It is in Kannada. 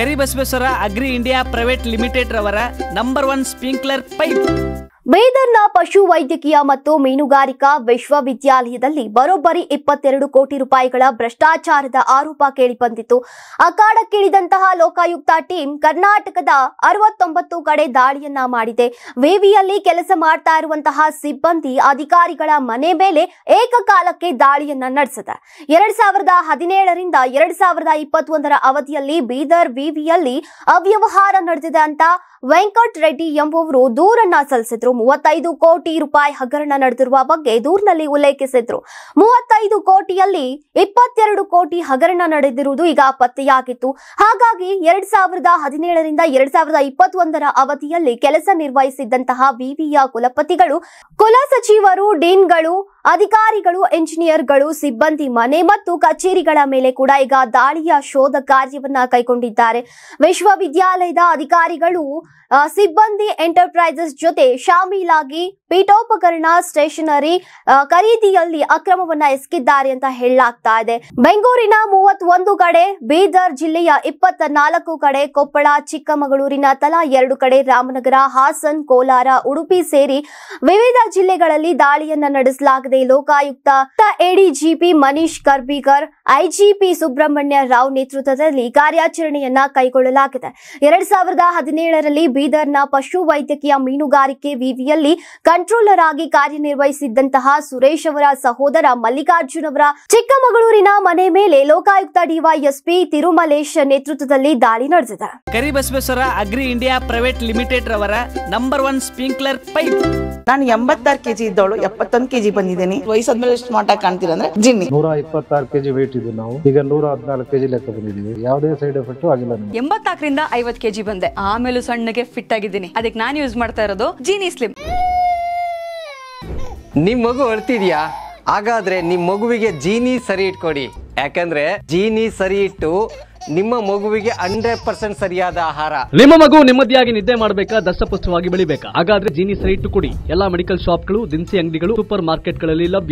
Karibasaveshwara agri India private limited ರವರ ನಂಬರ್ 1 ಸ್ಪ್ರಿಂಕ್ಲರ್ ಪೈಪ್. ಬೀದರ್ನ ಪಶು ವೈದ್ಯಕೀಯ ಮತ್ತು ಮೀನುಗಾರಿಕಾ ವಿಶ್ವವಿದ್ಯಾಲಯದಲ್ಲಿ ಬರೋಬ್ಬರಿ 22 ಕೋಟಿ ರೂಪಾಯಿಗಳ ಭ್ರಷ್ಟಾಚಾರದ ಆರೋಪ ಕೇಳಿಬಂದಿತ್ತು. ಅಖಾಡಕ್ಕಿಳಿದಂತಹ ಲೋಕಾಯುಕ್ತ ಟೀಮ್ ಕರ್ನಾಟಕದ 69 ಕಡೆ ದಾಳಿಯನ್ನ ಮಾಡಿದೆ. ವಿವಿಯಲ್ಲಿ ಕೆಲಸ ಮಾಡ್ತಾ ಇರುವಂತಹ ಸಿಬ್ಬಂದಿ ಅಧಿಕಾರಿಗಳ ಮನೆ ಮೇಲೆ ಏಕಕಾಲಕ್ಕೆ ದಾಳಿಯನ್ನ ನಡೆಸಿದೆ. 2017 ರಿಂದ 2021 ಅವಧಿಯಲ್ಲಿ ಬೀದರ್ ವಿವಿಯಲ್ಲಿ ಅವ್ಯವಹಾರ ನಡೆದಿದೆ ಅಂತ ವೆಂಕಟ್ ರೆಡ್ಡಿ ಎಂಬುವರು ದೂರನ್ನ ಸಲ್ಲಿಸಿದ್ರು. 35 ಕೋಟಿ ರೂಪಾಯಿ ಹಗರಣ ನಡೆದಿರುವ ಬಗ್ಗೆ ದೂರಿನಲ್ಲಿ ಉಲ್ಲೇಖಿಸಿದ್ರು. 35 ಕೋಟಿಯಲ್ಲಿ 22 ಕೋಟಿ ಹಗರಣ ನಡೆದಿರುವುದು ಈಗ ಪತ್ತೆಯಾಗಿತ್ತು. ಹಾಗಾಗಿ 2017 ರಿಂದ 2021 ಅವಧಿಯಲ್ಲಿ ಕೆಲಸ ನಿರ್ವಹಿಸಿದ್ದಂತಹ ವಿವಿಯ ಕುಲಪತಿಗಳು, ಕುಲ ಸಚಿವರು, ಡೀನ್ಗಳು, ಅಧಿಕಾರಿಗಳು, ಎಂಜಿನಿಯರ್ಗಳು, ಸಿಬ್ಬಂದಿ ಮನೆ ಮತ್ತು ಕಚೇರಿಗಳ ಮೇಲೆ ಕೂಡ ಈಗ ದಾಳಿಯ ಶೋಧ ಕಾರ್ಯವನ್ನ ಕೈಗೊಂಡಿದ್ದಾರೆ. ವಿಶ್ವವಿದ್ಯಾಲಯದ ಅಧಿಕಾರಿಗಳು ಸಿಬ್ಬಂದಿ ಎಂಟರ್ಪ್ರೈಸಸ್ ಜೊತೆ ಶಾಮೀಲಾಗಿ ಪೀಠೋಪಕರಣ, ಸ್ಟೇಷನರಿ ಖರೀದಿಯಲ್ಲಿ ಅಕ್ರಮವನ್ನ ಎಸಗಿದ್ದಾರೆ ಅಂತ ಹೇಳಲಾಗ್ತಾ ಇದೆ. ಬೆಂಗಳೂರಿನ 31 ಕಡೆ, ಬೀದರ್ ಜಿಲ್ಲೆಯ 24 ಕಡೆ, ಕೊಪ್ಪಳ, ಚಿಕ್ಕಮಗಳೂರಿನ ತಲಾ 2 ಕಡೆ, ರಾಮನಗರ, ಹಾಸನ್, ಕೋಲಾರ, ಉಡುಪಿ ಸೇರಿ ವಿವಿಧ ಜಿಲ್ಲೆಗಳಲ್ಲಿ ದಾಳಿಯನ್ನ ನಡೆಸಲಾಗಿದೆ. ಲೋಕಾಯುಕ್ತ ಎಡಿಜಿಪಿ ಮನೀಶ್ ಕರ್ಬಿಗರ್, ಐಜಿಪಿ ಸುಬ್ರಹ್ಮಣ್ಯ ರಾವ್ ನೇತೃತ್ವದಲ್ಲಿ ಕಾರ್ಯಾಚರಣೆಯನ್ನ ಕೈಗೊಳ್ಳಲಾಗಿದೆ. 2017 ರಲ್ಲಿ ಬೀದರ್ನ ಪಶು ವೈದ್ಯಕೀಯ ಮೀನುಗಾರಿಕೆ ವಿವಿಯಲ್ಲಿ ಕಂಟ್ರೋಲರ್ ಆಗಿ ಕಾರ್ಯನಿರ್ವಹಿಸಿದ್ದಂತಹ ಸುರೇಶ್ ಅವರ ಸಹೋದರ ಮಲ್ಲಿಕಾರ್ಜುನ್ ಅವರ ಚಿಕ್ಕಮಗಳೂರಿನ ಮನೆ ಮೇಲೆ ಲೋಕಾಯುಕ್ತ ಡಿವೈಎಸ್ಪಿ ತಿರುಮಲೇಶ್ ನೇತೃತ್ವದಲ್ಲಿ ದಾಳಿ ನಡೆದಿದೆ. Karibasaveshwara agri India private limited ರವರ ನಂಬರ್ 1 ಸ್ಪ್ರಿಂಕ್ಲರ್ ಪೈಪ್. ನಾನು 86 ಕೆಜಿ ಇದ್ದವಳು 71 ಕೆಜಿ ಬಂದಿದ್ದೇನೆ. ವಯಸ್ಸಾದ್ಮೇಲೆ ಸ್ಮಾರ್ಟ್ ಆಗಿ ಕಾಣ್ತೀರಾ ಅಂದ್ರೆ ಜಿನ್ನಿ. 126 ಕೆಜಿ ವೇಟ್ ಇದ್ದು ನಾವು ಈಗ 114 ಕೆಜಿ ಲೆಕ್ಕ ಬಂದಿದ್ದೀವಿ. ಯಾವುದೇ ಸೈಡ್ ಎಫೆಕ್ಟ್ ಆಗಿಲ್ಲ. 84 ರಿಂದ 50 ಕೆಜಿ ಬಂದೆ. ಆಮೇಲೆ ಸಣ್ಣಗೆ ಫಿಟ್ ಆಗಿದ್ದೀನಿ. ಅದಕ್ಕೆ ನಾನು ಯೂಸ್ ಮಾಡ್ತಾ ಇರೋದು ಜೀನಿ ಸ್ಲಿಮ್. ನಿಮ್ ಮಗು ಅಳ್ತಿದ್ಯಾ? ಹಾಗಾದ್ರೆ ನಿಮ್ ಮಗುವಿಗೆ ಜೀನಿ ಸರಿ ಇಟ್ಕೊಡಿ. ಯಾಕಂದ್ರೆ ಜೀನಿ ಸರಿ ಇಟ್ಟು ನಿಮ್ಮ ಮಗುವಿಗೆ 100% ಸರಿಯಾದ ಆಹಾರ. ನಿಮ್ಮ ಮಗು ನೆಮ್ಮದಿಯಾಗಿ ನಿದ್ದೆ ಮಾಡಬೇಕಾ, ದಷ್ಟಪುಷ್ಟವಾಗಿ ಬೆಳಿಬೇಕಾ? ಹಾಗಾದ್ರೆ ಜೀನಿ ಸರಿ ಇಟ್ಟು ಕೊಡಿ. ಎಲ್ಲಾ ಮೆಡಿಕಲ್ ಶಾಪ್ಗಳು, ದಿನಸಿ ಅಂಗಡಿಗಳು, ಸೂಪರ್ ಮಾರ್ಕೆಟ್ಗಳಲ್ಲಿ ಲಭ್ಯ.